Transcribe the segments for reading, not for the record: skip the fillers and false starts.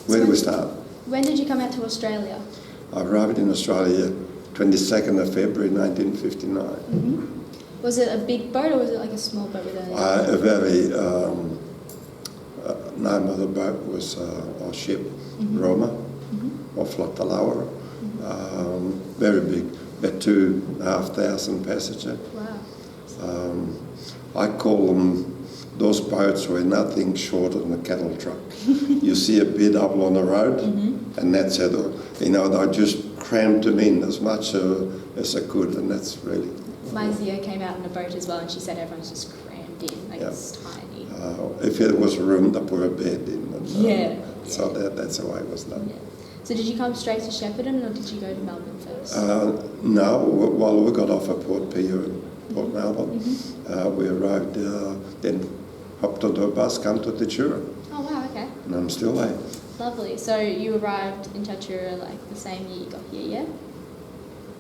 Where do we start? When did you come out to Australia? I arrived in Australia 22nd of February 1959. Was it a big boat or was it like a small boat with a... A very, name of the boat was our ship, Roma, or Flotta Laura. Very big, about 2,500 passenger. Wow. I call them, those boats were nothing shorter than a cattle truck. You see a bit up on the road, and that's it. They just crammed them in as much as I could, and that's really... My Zio came out in a boat as well, and she said everyone's just crammed in, like it's tiny. If it was a room, they put a bed in. And, So yeah. that's the way it was done. Yeah. So did you come straight to Shepparton, or did you go to Melbourne first? No, well, we got off at Port Pirie in Port Melbourne. We arrived, then hopped onto a bus, come to Tatura, Oh wow, okay. and I'm still there. Lovely. So you arrived in Tatura like the same year you got here, yeah?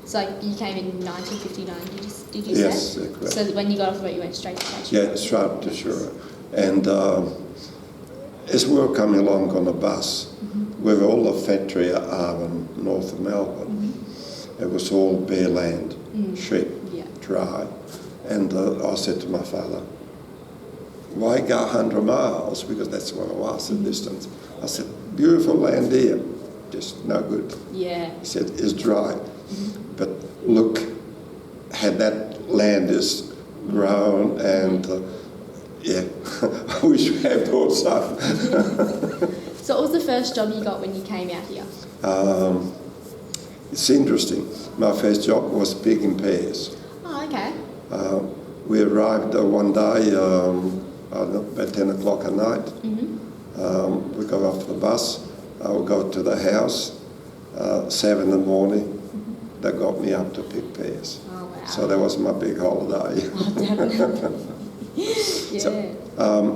So like you came in 1959, did you Yes, say? correct. So when you got off the boat, you went straight to Tatura? Yeah, straight to Tatura. And as we were coming along on the bus, with all the factory Arvin, north of Melbourne, it was all bare land, sheep, dry. And I said to my father, why go 100 miles? Because that's what it was, the distance. I said, beautiful land here, just no good. Yeah. He said, it's dry. But look, had that land is grown and I wish we had bought some. So what was the first job you got when you came out here? It's interesting. My first job was picking pears. Oh, okay. We arrived one day about 10 o'clock at night. We got off the bus. We got to the house, 7 in the morning. They got me up to pick pears. Oh, wow. So that was my big holiday. Oh, definitely. Yeah. So,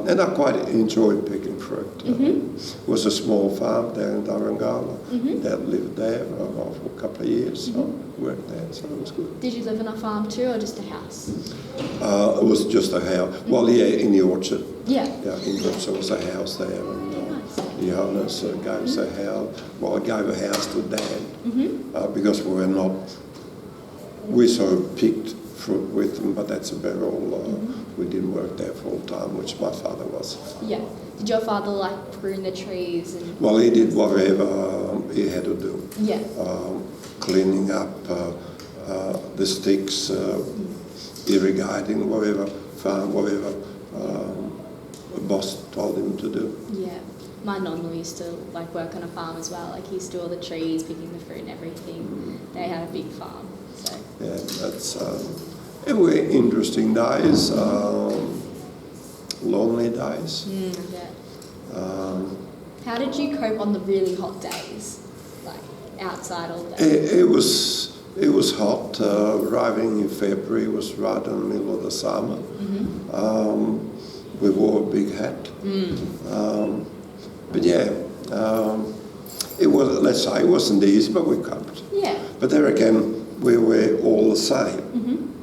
and I quite enjoyed picking fruit. It was a small farm down in Darangala. Dad lived there for a couple of years, so I worked there, so it was good. Did you live on a farm too, or just a house? It was just a house. Well, yeah, in the orchard. Yeah. Yeah, in the orchard was a house there, and Nice. the owners gave us a house. Well, I gave a house to Dad because we were not. We sort of picked fruit with them, but that's about all. We didn't work there full time, which my father was. Yeah. Did your father like prune the trees and? Well, he did whatever he had to do. Yeah. Cleaning up the sticks, irrigating, whatever, farm, whatever the boss told him to do. Yeah. My nonna used to like work on a farm as well. Like he used to do all the trees, picking the fruit and everything. They had a big farm, so. Yeah, that's it were interesting days, lonely days. Yeah. How did you cope on the really hot days, like outside all day? It was hot. Arriving in February was right in the middle of the summer. We wore a big hat. But yeah, it was. Let's say it wasn't easy, but we coped. Yeah. But there again, we were all the same.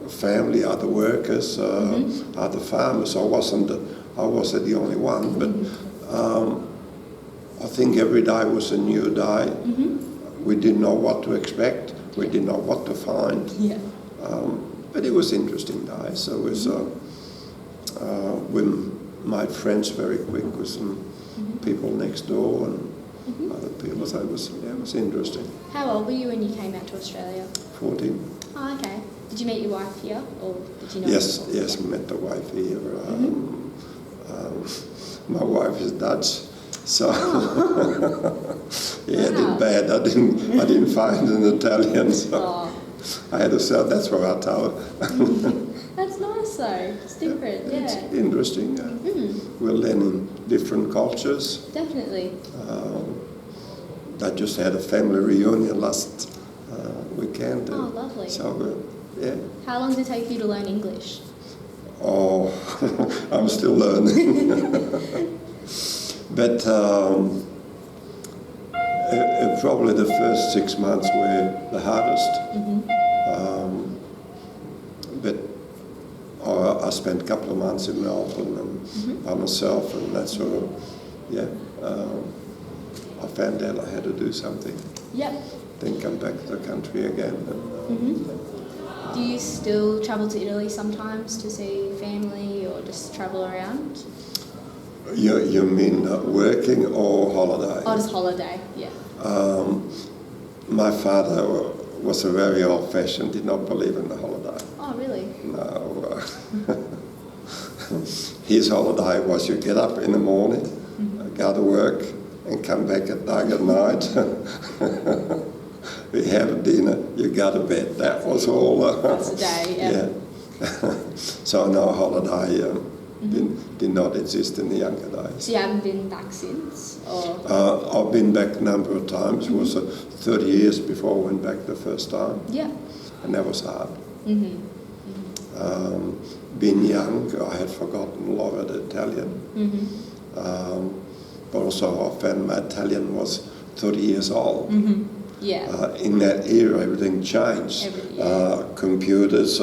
Family, other workers, other farmers. I wasn't the only one, but I think every day was a new day. We didn't know what to expect. We didn't know what to find. Yeah. But it was interesting days. So it was. We made friends very quick with some people next door and other people. So it was interesting. How old were you when you came out to Australia? 14. Oh, okay. Did you meet your wife here, or did you know? Yes, met the wife here. My wife is Dutch, so yeah, I did bad. I didn't find an Italian, so I had to say that's what I told her. That's nice though. It's different, yeah. It's interesting. We're learning different cultures. Definitely. I just had a family reunion last weekend. Oh, lovely. So, yeah. How long did it take you to learn English? Oh, I'm still learning. But probably the first 6 months were the hardest. But I spent a couple of months in Melbourne and by myself, and that sort of, I found out I had to do something. Yep. Then come back to the country again. And, Do you still travel to Italy sometimes to see family or just travel around? you mean working or holiday? Oh, just holiday, yeah. My father was a very old-fashioned, did not believe in the holiday. Oh, really? No. His holiday was you get up in the morning, go to work, and come back at dark at night. We have dinner, you go to bed. That was all. That's the day, yeah. So no holiday did not exist in the younger days. So you haven't been back since? Or? I've been back a number of times. It was 30 years before I went back the first time. Yeah. And that was hard. Being young, I had forgotten a lot of the Italian. But also I found my Italian was 30 years old. Yeah. In that era, everything changed. Computers,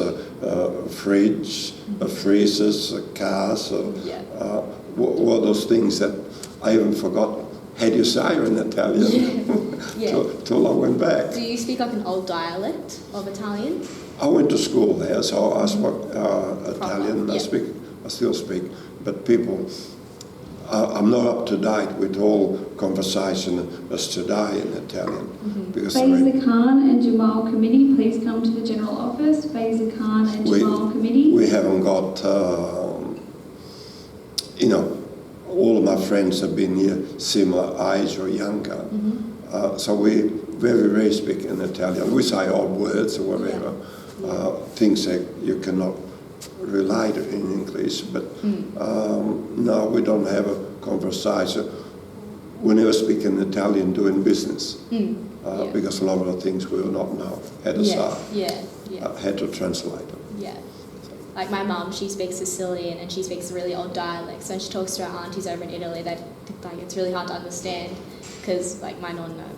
fridge, freezers, cars, all those things that I even forgot how do you say in Italian till I went back. Do you speak like an old dialect of Italian? I went to school there, so I spoke Italian. I still speak, but people. I'm not up to date with all conversation as today in Italian. Because Faisal Khan and Jamal Committee, please come to the General Office. Faisal Khan and Jamal Committee. We haven't got, all of my friends have been here similar age or younger. So we very rarely speak in Italian. We say odd words or whatever, things that you cannot relate in English, but no, we don't have a conversation. We never speak in Italian doing business because a lot of the things we will not know how to say, how to translate them. Yeah. Like my mum, she speaks Sicilian and she speaks a really old dialect. So when she talks to her aunties over in Italy, they like it's really hard to understand because like my nonna,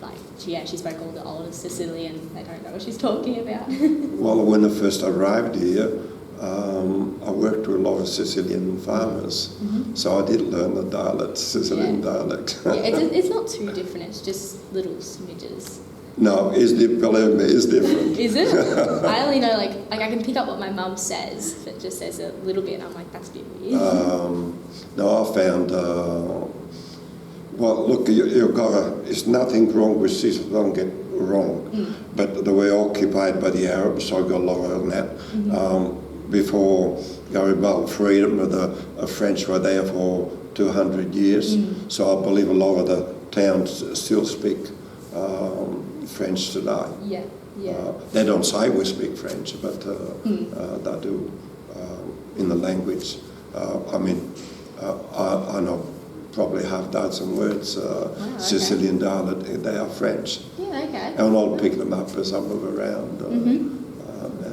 like she spoke all the old Sicilian. They don't know what she's talking about. Well, when I first arrived here, I worked with a lot of Sicilian farmers, so I did learn the dialect, Sicilian dialect. It's not too different. It's just little smidges. No, believe me, it's different. Is it? I only know like I can pick up what my mum says. If it just says a little bit, and I'm like, that's a bit weird. No, I found. Well, look, you've got it's nothing wrong with Sicily. Don't get wrong, but they were occupied by the Arabs, so I got a lot of that. Before Garibaldi freedom, the French were there for 200 years, so I believe a lot of the towns still speak French today. They don't say we speak French, but they do in the language. I know probably half dozen words, Sicilian dialect, they are French. And I'll pick them up as I move around.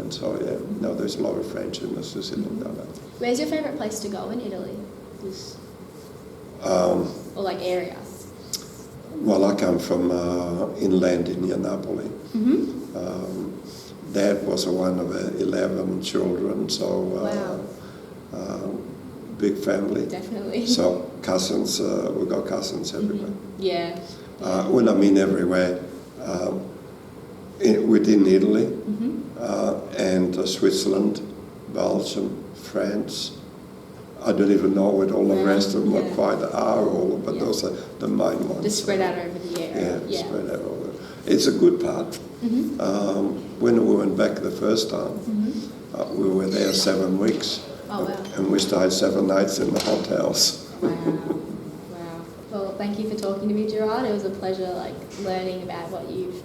And so, there's a lot of French in the Sicilian dialect. Where's your favourite place to go in Italy? Or like area? Well, I come from inland near Napoli. Dad was one of 11 children, so big family. Definitely. So cousins, we've got cousins everywhere. When I mean everywhere, within Italy and Switzerland, Belgium, France. I don't even know what all the rest of them are quite are, but those are the main ones. Just spread out over the area. Spread out over. It's a good part. When we went back the first time, we were there 7 weeks. Oh, wow. And we stayed 7 nights in the hotels. Wow. Well, thank you for talking to me, Gerard. It was a pleasure, learning about what you've,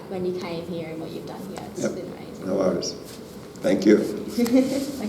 when you came here and what you've done here. It's been amazing. No worries. Thank you.